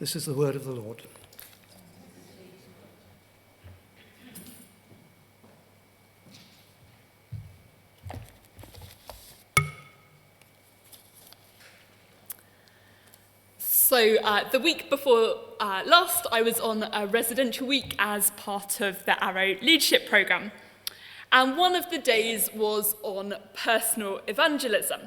This is the word of the Lord. So the week before last, I was on a residential week as part of the Arrow leadership programme. And one of the days was on personal evangelism.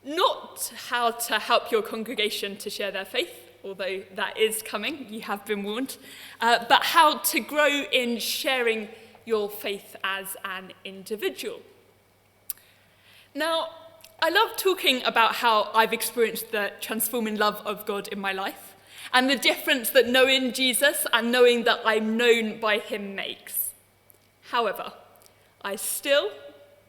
Not how to help your congregation to share their faith, although that is coming, you have been warned, but how to grow in sharing your faith as an individual. Now, I love talking about how I've experienced the transforming love of God in my life and the difference that knowing Jesus and knowing that I'm known by him makes. However, I still,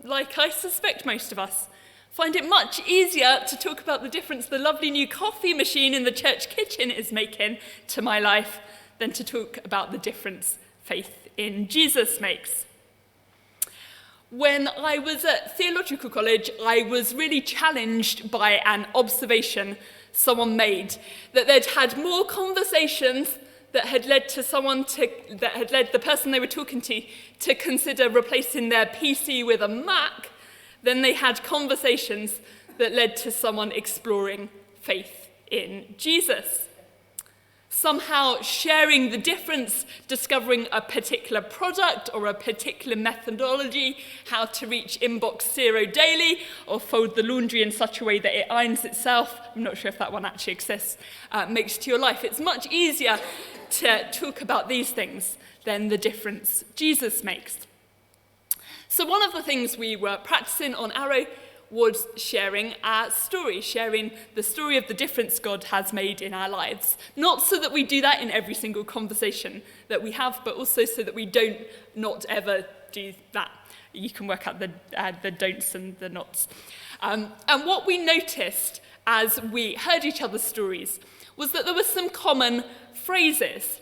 like I suspect most of us, find it much easier to talk about the difference the lovely new coffee machine in the church kitchen is making to my life than to talk about the difference faith in Jesus makes. When I was at theological college, I was really challenged by an observation someone made, that they'd had more conversations that had led the person they were talking to consider replacing their PC with a Mac than they had conversations that led to someone exploring faith in Jesus. Somehow sharing the difference, discovering a particular product or a particular methodology, how to reach inbox 0 daily, or fold the laundry in such a way that it irons itself, I'm not sure if that one actually exists, makes to your life. It's much easier to talk about these things than the difference Jesus makes. So one of the things we were practicing on Arrow was sharing our story, sharing the story of the difference God has made in our lives. Not so that we do that in every single conversation that we have, but also so that we don't not ever do that. You can work out the don'ts and the nots. And what we noticed as we heard each other's stories was that there were some common phrases.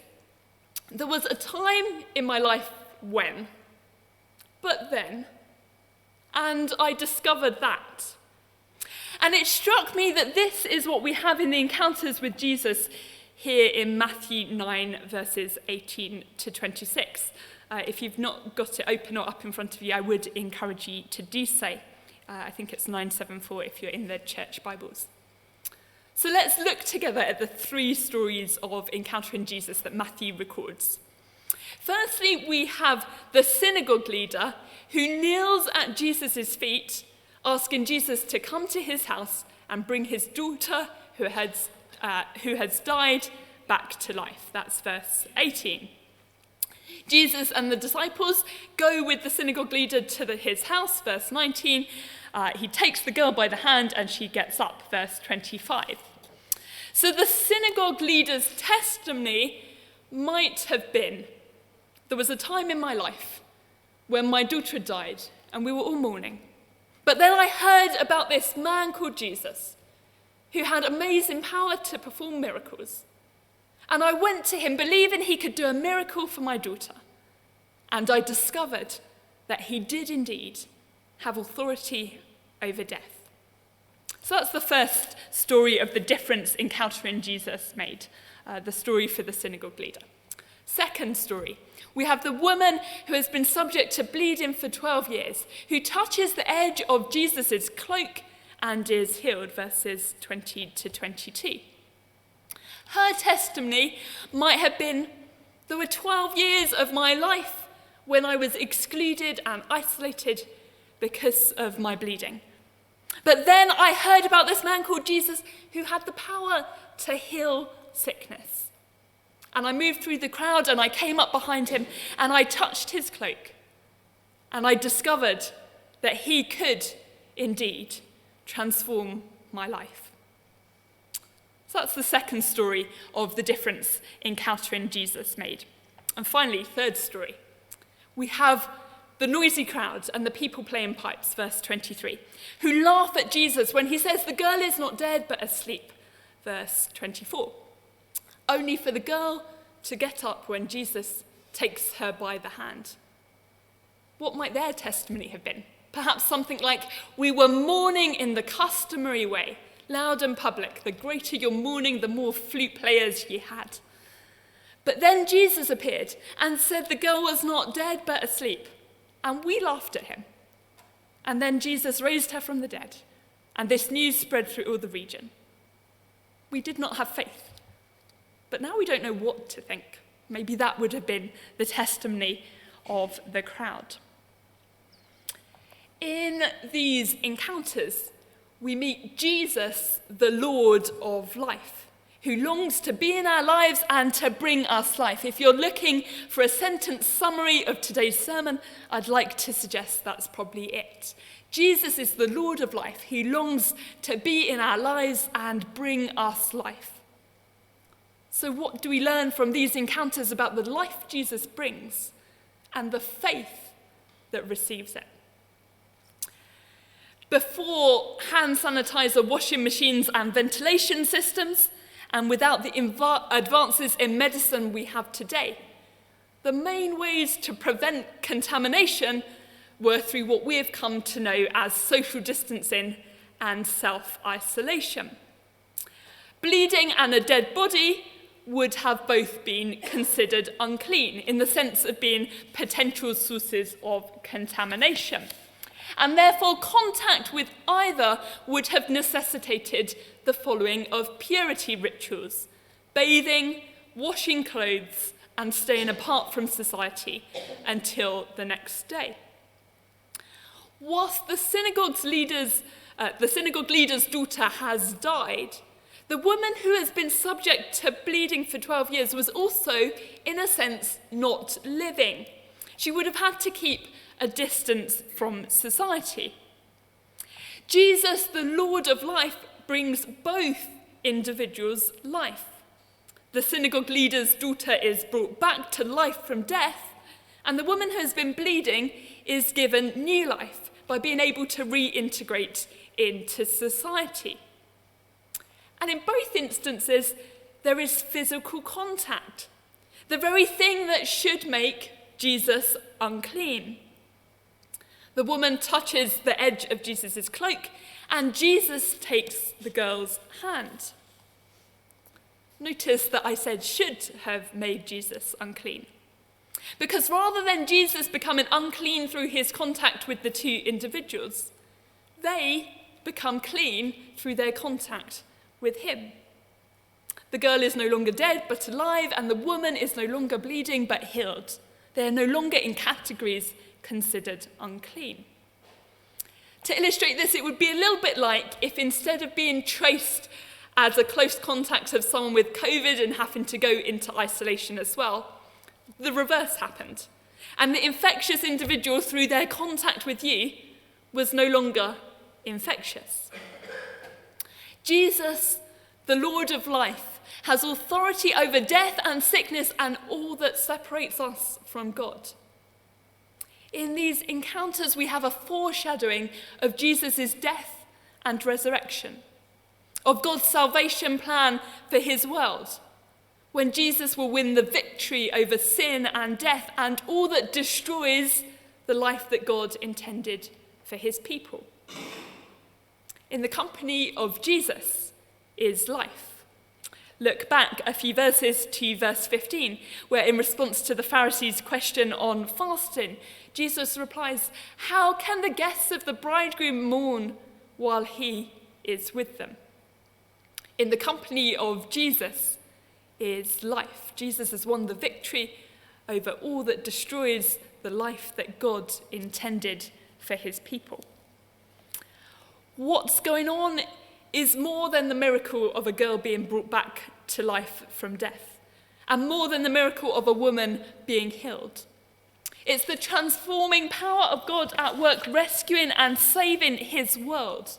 There was a time in my life when, but then, and I discovered that. And it struck me that this is what we have in the encounters with Jesus here in Matthew 9, verses 18 to 26. If you've not got it open or up in front of you, I would encourage you to do so. I think it's 974 if you're in the church Bibles. So let's look together at the three stories of encountering Jesus that Matthew records. Firstly, we have the synagogue leader who kneels at Jesus' feet, asking Jesus to come to his house and bring his daughter, who has died, back to life. That's verse 18. Jesus and the disciples go with the synagogue leader to his house, verse 19. He takes the girl by the hand and she gets up, verse 25. So the synagogue leader's testimony might have been, there was a time in my life when my daughter died and we were all mourning. But then I heard about this man called Jesus who had amazing power to perform miracles. And I went to him believing he could do a miracle for my daughter. And I discovered that he did indeed have authority over death. So that's the first story of the difference encountering Jesus made, the story for the synagogue leader. Second story, we have the woman who has been subject to bleeding for 12 years, who touches the edge of Jesus' cloak and is healed, verses 20 to 22. Her testimony might have been, there were 12 years of my life when I was excluded and isolated because of my bleeding. But then I heard about this man called Jesus who had the power to heal sickness. And I moved through the crowd and I came up behind him and I touched his cloak. And I discovered that he could indeed transform my life. So that's the second story of the difference encountering Jesus made. And finally, third story. We have the noisy crowd and the people playing pipes, verse 23, who laugh at Jesus when he says the girl is not dead but asleep, verse 24. Only for the girl to get up when Jesus takes her by the hand. What might their testimony have been? Perhaps something like, we were mourning in the customary way, loud and public. The greater your mourning, the more flute players ye had. But then Jesus appeared and said the girl was not dead but asleep, and we laughed at him. And then Jesus raised her from the dead, and this news spread through all the region. We did not have faith, but now we don't know what to think. Maybe that would have been the testimony of the crowd. In these encounters, we meet Jesus, the Lord of life, who longs to be in our lives and to bring us life. If you're looking for a sentence summary of today's sermon, I'd like to suggest that's probably it. Jesus is the Lord of life. He longs to be in our lives and bring us life. So what do we learn from these encounters about the life Jesus brings and the faith that receives it? Before hand sanitizer, washing machines and ventilation systems, and without the advances in medicine we have today, the main ways to prevent contamination were through what we have come to know as social distancing and self-isolation. Bleeding and a dead body would have both been considered unclean in the sense of being potential sources of contamination. And therefore contact with either would have necessitated the following of purity rituals: bathing, washing clothes, and staying apart from society until the next day. Whilst the synagogue leader's daughter has died, the woman who has been subject to bleeding for 12 years was also, in a sense, not living. She would have had to keep a distance from society. Jesus, the Lord of life, brings both individuals life. The synagogue leader's daughter is brought back to life from death, and the woman who has been bleeding is given new life by being able to reintegrate into society. And in both instances, there is physical contact, the very thing that should make Jesus unclean. The woman touches the edge of Jesus' cloak, and Jesus takes the girl's hand. Notice that I said should have made Jesus unclean. Because rather than Jesus becoming unclean through his contact with the two individuals, they become clean through their contact with him. The girl is no longer dead but alive, and the woman is no longer bleeding but healed. They are no longer in categories considered unclean. To illustrate this, it would be a little bit like if instead of being traced as a close contact of someone with COVID and having to go into isolation as well, the reverse happened. And the infectious individual, through their contact with you, was no longer infectious. Jesus, the Lord of life, has authority over death and sickness and all that separates us from God. In these encounters, we have a foreshadowing of Jesus' death and resurrection, of God's salvation plan for his world, when Jesus will win the victory over sin and death and all that destroys the life that God intended for his people. In the company of Jesus is life. Look back a few verses to verse 15, where in response to the Pharisees' question on fasting, Jesus replies, "How can the guests of the bridegroom mourn while he is with them?" In the company of Jesus is life. Jesus has won the victory over all that destroys the life that God intended for his people. What's going on is more than the miracle of a girl being brought back to life from death, and more than the miracle of a woman being healed. It's the transforming power of God at work, rescuing and saving his world.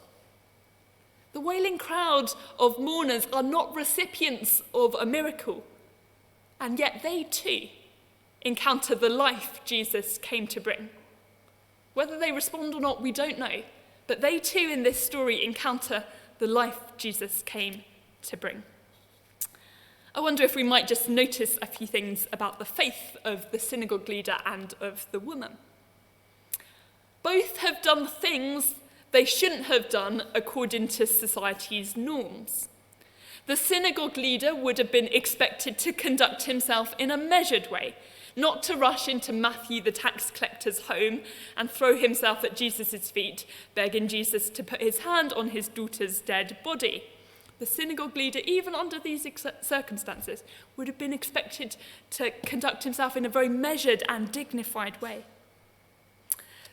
The wailing crowd of mourners are not recipients of a miracle, and yet they too encounter the life Jesus came to bring. Whether they respond or not, we don't know, but they too in this story encounter the life Jesus came to bring. I wonder if we might just notice a few things about the faith of the synagogue leader and of the woman. Both have done things they shouldn't have done according to society's norms. The synagogue leader would have been expected to conduct himself in a measured way, not to rush into Matthew the tax collector's home and throw himself at Jesus' feet, begging Jesus to put his hand on his daughter's dead body. The synagogue leader, even under these circumstances, would have been expected to conduct himself in a very measured and dignified way.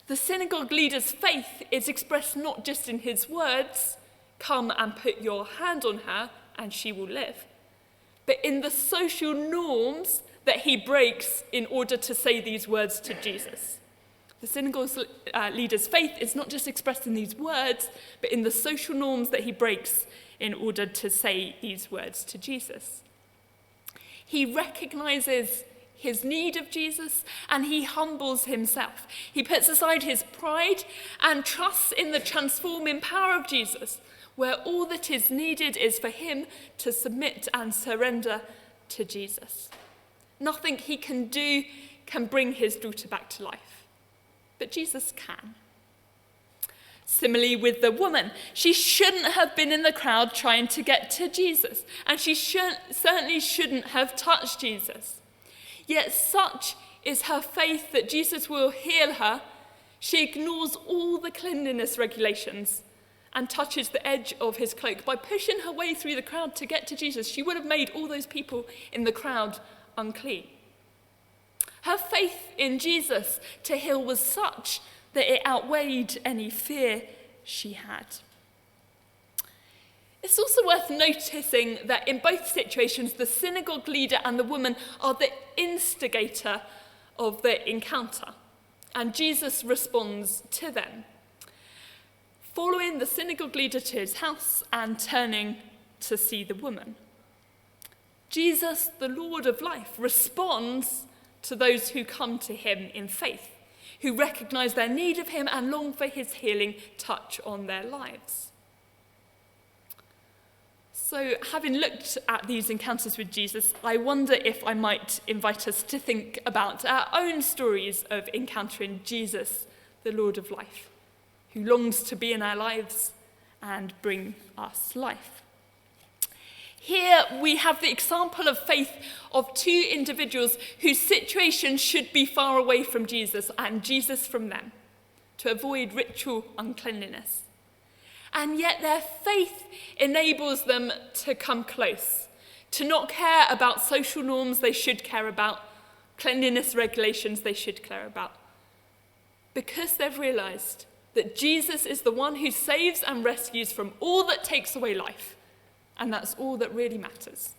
The synagogue leader's faith is expressed not just in his words, "Come and put your hand on her and she will live," but in the social norms that he breaks in order to say these words to Jesus. The synagogue leader's faith is not just expressed in these words, but in the social norms that he breaks in order to say these words to Jesus. He recognizes his need of Jesus and he humbles himself. He puts aside his pride and trusts in the transforming power of Jesus, where all that is needed is for him to submit and surrender to Jesus. Nothing he can do can bring his daughter back to life, but Jesus can. Similarly with the woman, she shouldn't have been in the crowd trying to get to Jesus, and she certainly shouldn't have touched Jesus. Yet such is her faith that Jesus will heal her, she ignores all the cleanliness regulations and touches the edge of his cloak. By pushing her way through the crowd to get to Jesus, she would have made all those people in the crowd unclean. Her faith in Jesus to heal was such that it outweighed any fear she had. It's also worth noticing that in both situations, the synagogue leader and the woman are the instigator of the encounter, and Jesus responds to them, following the synagogue leader to his house and turning to see the woman. Jesus, the Lord of life, responds to those who come to him in faith, who recognize their need of him and long for his healing touch on their lives. So, having looked at these encounters with Jesus, I wonder if I might invite us to think about our own stories of encountering Jesus, the Lord of life, who longs to be in our lives and bring us life. Here we have the example of faith of two individuals whose situation should be far away from Jesus and Jesus from them, to avoid ritual uncleanliness. And yet their faith enables them to come close, to not care about social norms they should care about, cleanliness regulations they should care about, because they've realized that Jesus is the one who saves and rescues from all that takes away life. And that's all that really matters.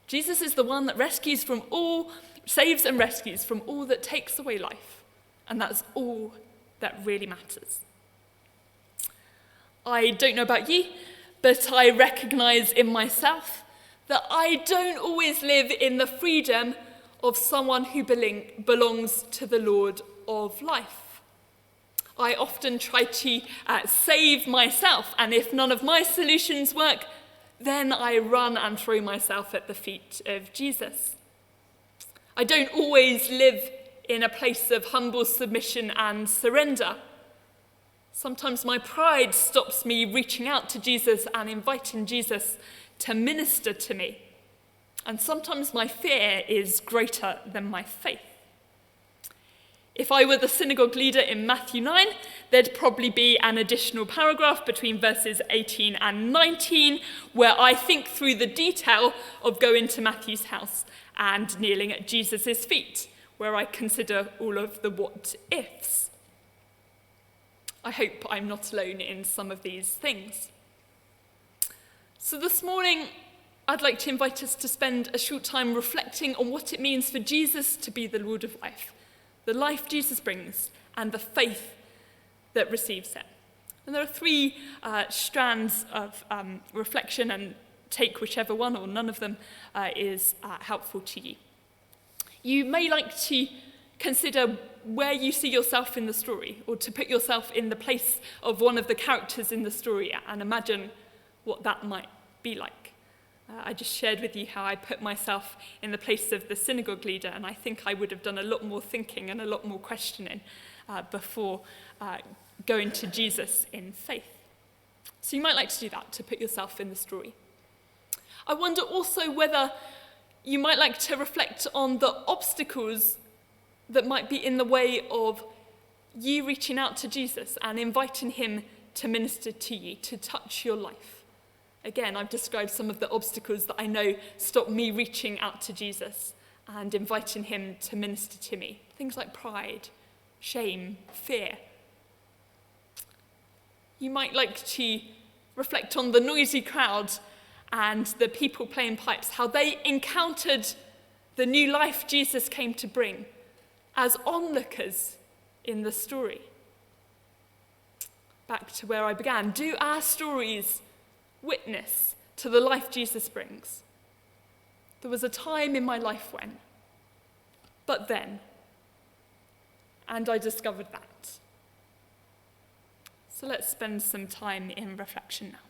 Jesus is the one that saves and rescues from all that takes away life. And that's all that really matters. I don't know about you, but I recognize in myself that I don't always live in the freedom of someone who belongs to the Lord of life. I often try to save myself, and if none of my solutions work, then I run and throw myself at the feet of Jesus. I don't always live in a place of humble submission and surrender. Sometimes my pride stops me reaching out to Jesus and inviting Jesus to minister to me. And sometimes my fear is greater than my faith. If I were the synagogue leader in Matthew 9, there'd probably be an additional paragraph between verses 18 and 19 where I think through the detail of going to Matthew's house and kneeling at Jesus' feet, where I consider all of the what-ifs. I hope I'm not alone in some of these things. So this morning, I'd like to invite us to spend a short time reflecting on what it means for Jesus to be the Lord of life, the life Jesus brings, and the faith that receives it. And there are three strands of reflection, and take whichever one or none of them is helpful to you. You may like to consider where you see yourself in the story, or to put yourself in the place of one of the characters in the story and imagine what that might be like. I just shared with you how I put myself in the place of the synagogue leader, and I think I would have done a lot more thinking and a lot more questioning before going to Jesus in faith. So you might like to do that, to put yourself in the story. I wonder also whether you might like to reflect on the obstacles that might be in the way of you reaching out to Jesus and inviting him to minister to you, to touch your life. Again, I've described some of the obstacles that I know stop me reaching out to Jesus and inviting him to minister to me. Things like pride, shame, fear. You might like to reflect on the noisy crowd and the people playing pipes, how they encountered the new life Jesus came to bring as onlookers in the story. Back to where I began. Do our stories witness to the life Jesus brings? There was a time in my life when, but then, and I discovered that. So let's spend some time in reflection now.